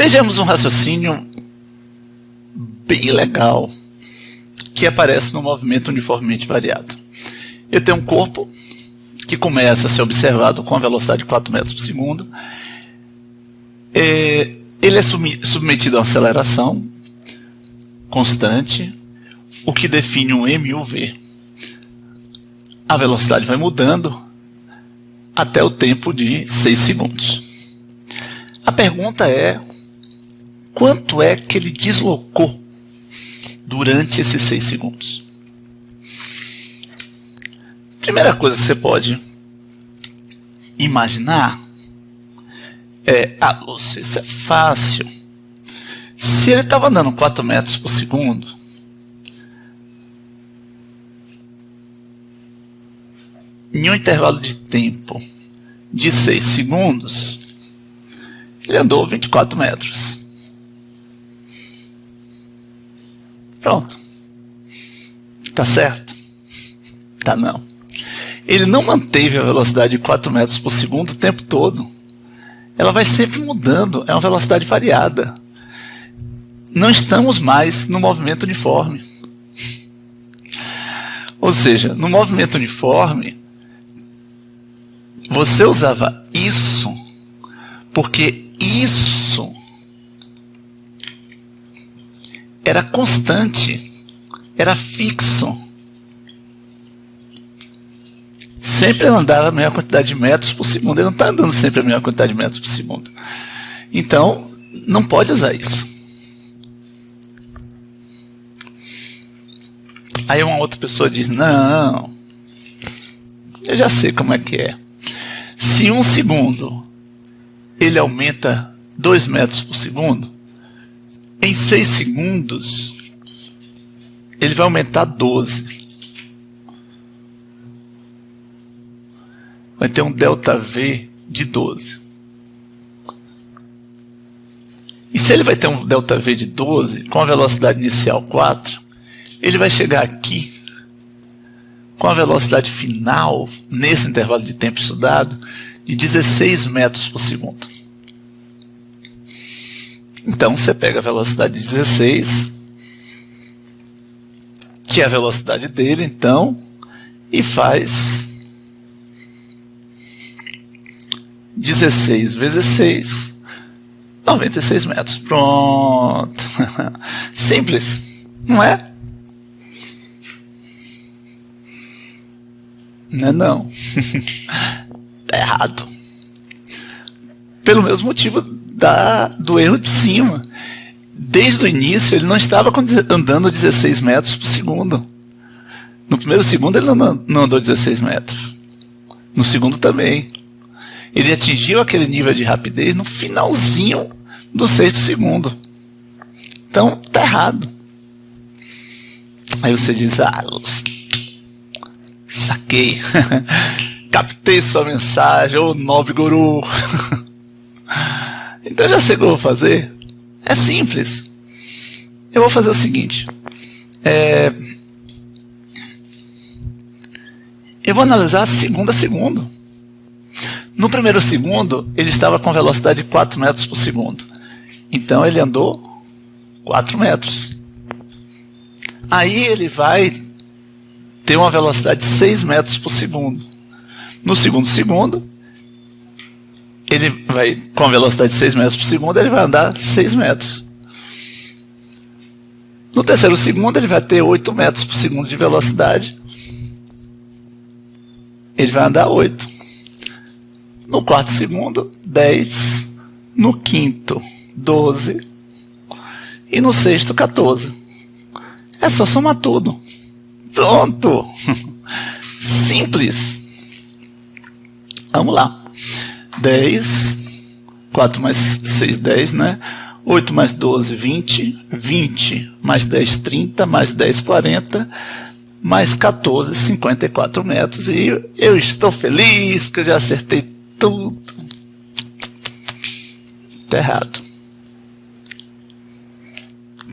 Vejamos um raciocínio bem legal que aparece no movimento uniformemente variado. Eu tenho um corpo que começa a ser observado com a velocidade de 4 metros por segundo. Ele é submetido a uma aceleração constante, o que define um MUV. A velocidade vai mudando até o tempo de 6 segundos. A pergunta é: quanto é que ele deslocou durante esses 6 segundos? Primeira coisa que você pode imaginar é: Lúcio, isso é fácil. Se ele estava andando 4 metros por segundo, em um intervalo de tempo de 6 segundos, ele andou 24 metros. Pronto. Tá certo? Tá não. Ele não manteve a velocidade de 4 metros por segundo o tempo todo. Ela vai sempre mudando, é uma velocidade variada. Não estamos mais no movimento uniforme. Ou seja, no movimento uniforme, você usava isso porque isso era constante, era fixo. Sempre andava a mesma quantidade de metros por segundo. Ele não está andando sempre a mesma quantidade de metros por segundo. Então, não pode usar isso. Aí uma outra pessoa diz: não, eu já sei como é que é. Se 1 segundo ele aumenta 2 metros por segundo, em 6 segundos ele vai aumentar 12. Vai ter um ΔV de 12. E se ele vai ter um ΔV de 12, com a velocidade inicial 4, ele vai chegar aqui com a velocidade final, nesse intervalo de tempo estudado, de 16 metros por segundo. Então você pega a velocidade de 16, que é a velocidade dele, então, e faz 16 vezes 6, 96 metros. Pronto. Simples, não é? Não é não. Tá errado. Pelo mesmo motivo do erro de cima. Desde o início ele não estava andando 16 metros por segundo. No primeiro segundo ele não andou 16 metros. No segundo também. Ele atingiu aquele nível de rapidez no finalzinho do 6º segundo. Então tá errado. Aí você diz: saquei. Captei sua mensagem, ô nobre guru. Então já sei o que eu vou fazer. É simples. Eu vou fazer o seguinte. Eu vou analisar segundo a segundo. No primeiro segundo, ele estava com velocidade de 4 metros por segundo. Então ele andou 4 metros. Aí ele vai ter uma velocidade de 6 metros por segundo. No segundo segundo, ele vai, com a velocidade de 6 metros por segundo, ele vai andar 6 metros. No terceiro segundo, ele vai ter 8 metros por segundo de velocidade. Ele vai andar 8. No quarto segundo, 10. No quinto, 12. E no sexto, 14. É só somar tudo. Pronto. Simples. Vamos lá. 10. 4 mais 6, 10, né? 8 mais 12, 20. 20 mais 10, 30. Mais 10, 40. Mais 14, 54 metros. E eu estou feliz porque eu já acertei tudo. Tá errado.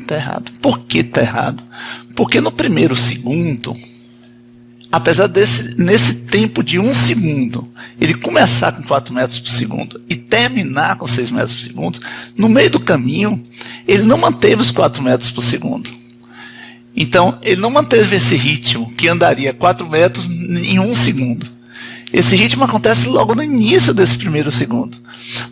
Tá errado. Por que tá errado? Porque no primeiro segundo apesar nesse tempo de 1 segundo, ele começar com 4 metros por segundo e terminar com 6 metros por segundo, no meio do caminho, ele não manteve os 4 metros por segundo. Então, ele não manteve esse ritmo, que andaria 4 metros em 1 segundo. Esse ritmo acontece logo no início desse primeiro segundo.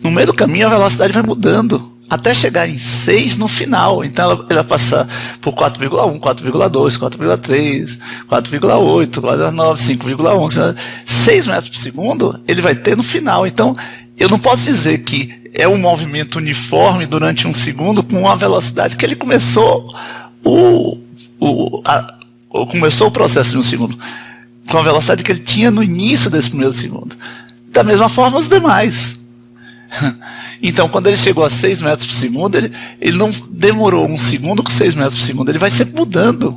No meio do caminho, a velocidade vai mudando, até chegar em 6 no final. Então ela vai passar por 4,1, 4,2, 4,3, 4,8, 4,9, 5,1. 6 metros por segundo ele vai ter no final. Então eu não posso dizer que é um movimento uniforme durante 1 segundo com uma velocidade que ele começou começou o processo de 1 segundo, com a velocidade que ele tinha no início desse primeiro segundo. Da mesma forma os demais. Então, quando ele chegou a 6 metros por segundo, ele não demorou 1 segundo com 6 metros por segundo. Ele vai sempre mudando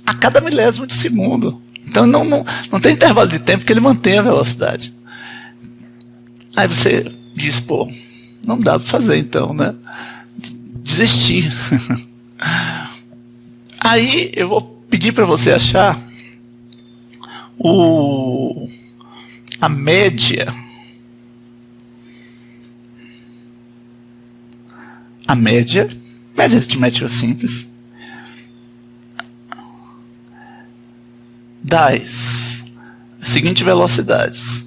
a cada milésimo de segundo. Então, não tem intervalo de tempo que ele mantém a velocidade. Aí você diz, pô, não dá para fazer então, né? Desistir. Aí eu vou pedir para você achar a média. A média aritmética simples das seguintes velocidades: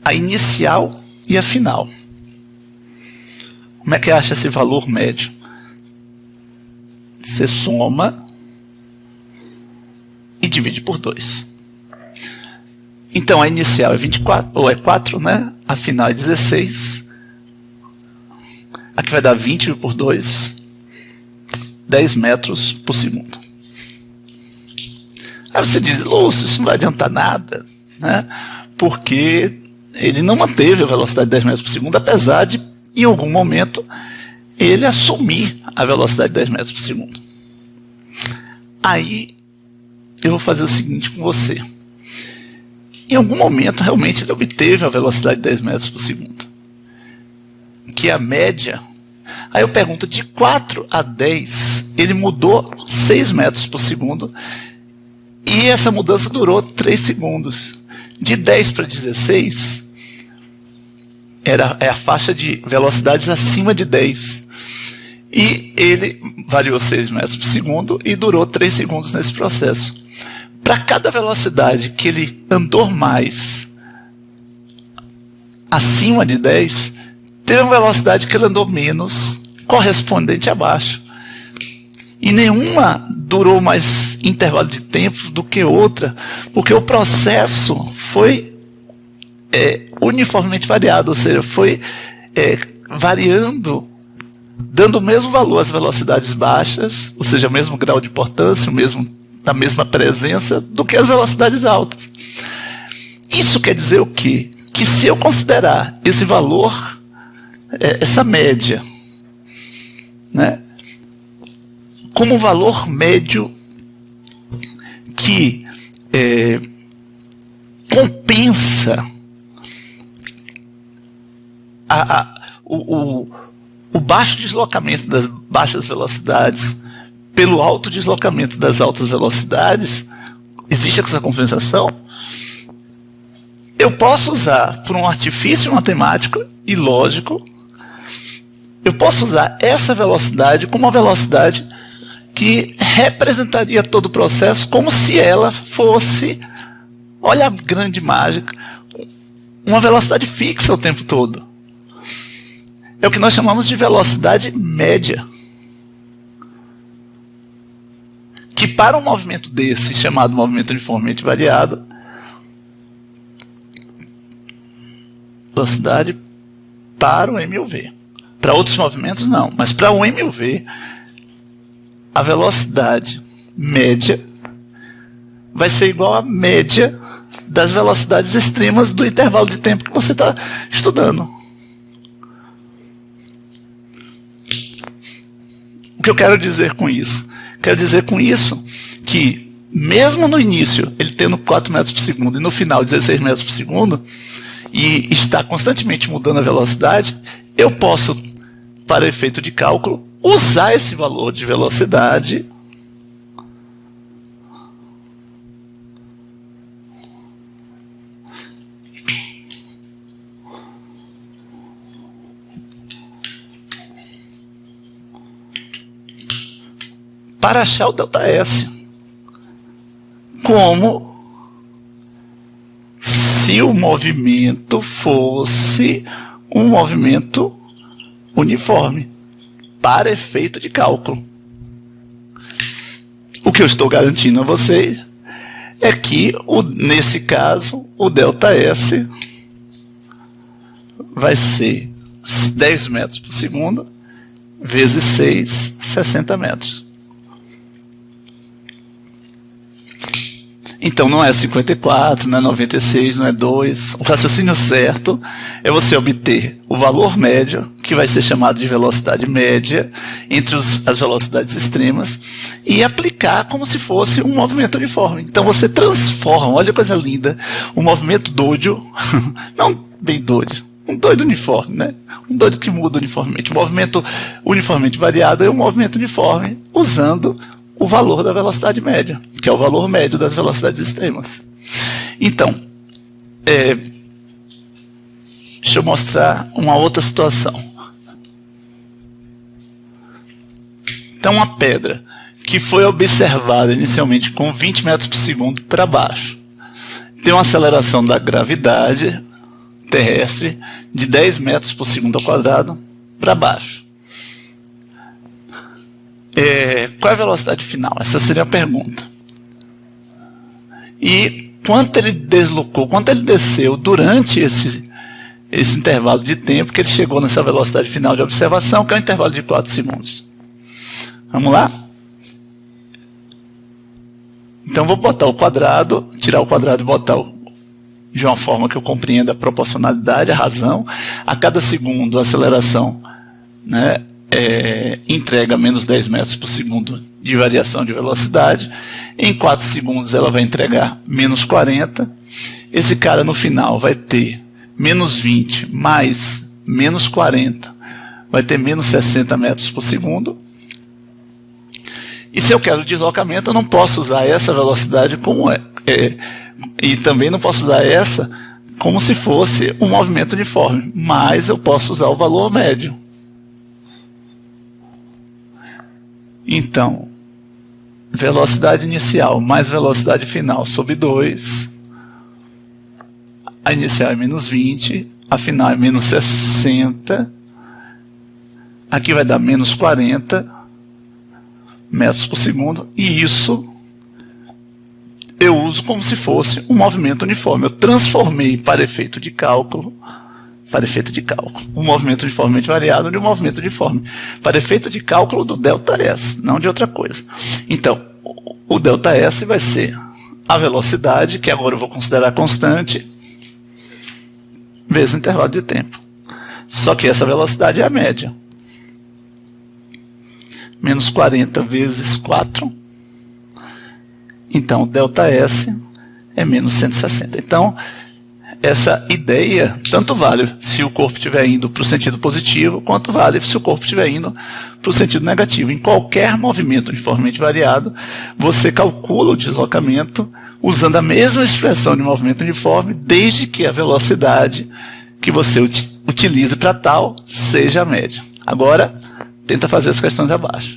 a inicial e a final. Como é que acha esse valor médio? Você soma e divide por 2. Então a inicial é 24, ou é 4, né? A final é 16. Aqui vai dar 20 por 2, 10 metros por segundo. Aí você diz, Lúcio, isso não vai adiantar nada, né? Porque ele não manteve a velocidade de 10 metros por segundo, apesar de, em algum momento, ele assumir a velocidade de 10 metros por segundo. Aí, eu vou fazer o seguinte com você. Em algum momento, realmente, ele obteve a velocidade de 10 metros por segundo, que é a média. Aí eu pergunto, de 4 a 10, ele mudou 6 metros por segundo, e essa mudança durou 3 segundos. De 10 para 16, é a faixa de velocidades acima de 10. E ele variou 6 metros por segundo e durou 3 segundos nesse processo. Para cada velocidade que ele andou mais acima de 10, teve uma velocidade que ele andou menos, correspondente abaixo. E nenhuma durou mais intervalo de tempo do que outra, porque o processo foi uniformemente variado, ou seja, foi variando, dando o mesmo valor às velocidades baixas, ou seja, o mesmo grau de importância, a mesma presença, do que as velocidades altas. Isso quer dizer o quê? Que se eu considerar esse valor, essa média, né, como um valor médio que compensa o baixo deslocamento das baixas velocidades pelo alto deslocamento das altas velocidades, existe essa compensação. Eu posso usar, por um artifício matemático e lógico, eu posso usar essa velocidade como uma velocidade que representaria todo o processo como se ela fosse, olha a grande mágica, uma velocidade fixa o tempo todo. É o que nós chamamos de velocidade média. Que para um movimento desse, chamado movimento uniformemente variado, velocidade para o MUV. Para outros movimentos não, mas para o MUV, a velocidade média vai ser igual à média das velocidades extremas do intervalo de tempo que você está estudando. O que eu quero dizer com isso? Quero dizer com isso que, mesmo no início, ele tendo 4 metros por segundo e no final 16 metros por segundo, e está constantemente mudando a velocidade, eu posso, para efeito de cálculo, usar esse valor de velocidade para achar o ΔS. Como se o movimento fosse um movimento uniforme, para efeito de cálculo. O que eu estou garantindo a vocês é que, nesse caso, o ΔS vai ser 10 metros por segundo vezes 6, 60 metros. Então não é 54, não é 96, não é 2. O raciocínio certo é você obter o valor médio, que vai ser chamado de velocidade média, entre as velocidades extremas, e aplicar como se fosse um movimento uniforme. Então você transforma, olha que coisa linda, um movimento doido, não bem doido, um doido uniforme, né? Um doido que muda uniformemente. O movimento uniformemente variado é um movimento uniforme, usando o valor da velocidade média, que é o valor médio das velocidades extremas. Então, deixa eu mostrar uma outra situação. Então, uma pedra que foi observada inicialmente com 20 metros por segundo para baixo, tem uma aceleração da gravidade terrestre de 10 metros por segundo ao quadrado para baixo. Qual é a velocidade final? Essa seria a pergunta. E quanto ele deslocou, quanto ele desceu durante esse intervalo de tempo que ele chegou nessa velocidade final de observação, que é um intervalo de 4 segundos. Vamos lá? Então vou botar o quadrado, tirar o quadrado e botar de uma forma que eu compreenda a proporcionalidade, a razão. A cada segundo a aceleração, né, entrega menos 10 metros por segundo de variação de velocidade. Em 4 segundos ela vai entregar menos 40. Esse cara no final vai ter menos 20 mais menos 40, vai ter menos 60 metros por segundo. E se eu quero deslocamento, eu não posso usar essa velocidade como e também não posso usar essa como se fosse um movimento uniforme, mas eu posso usar o valor médio. Então, velocidade inicial mais velocidade final sobre 2. A inicial é menos 20, a final é menos 60. Aqui vai dar menos 40 metros por segundo. E isso eu uso como se fosse um movimento uniforme. Eu transformei para efeito de cálculo, um movimento uniformemente variado de um movimento uniforme, para efeito de cálculo do ΔS, não de outra coisa. Então, o ΔS vai ser a velocidade, que agora eu vou considerar constante, vezes o intervalo de tempo. Só que essa velocidade é a média. Menos 40 vezes 4. Então, o ΔS é menos 160. Então, essa ideia tanto vale se o corpo estiver indo para o sentido positivo, quanto vale se o corpo estiver indo para o sentido negativo. Em qualquer movimento uniformemente variado, você calcula o deslocamento usando a mesma expressão de movimento uniforme, desde que a velocidade que você utilize para tal seja a média. Agora, tenta fazer as questões abaixo.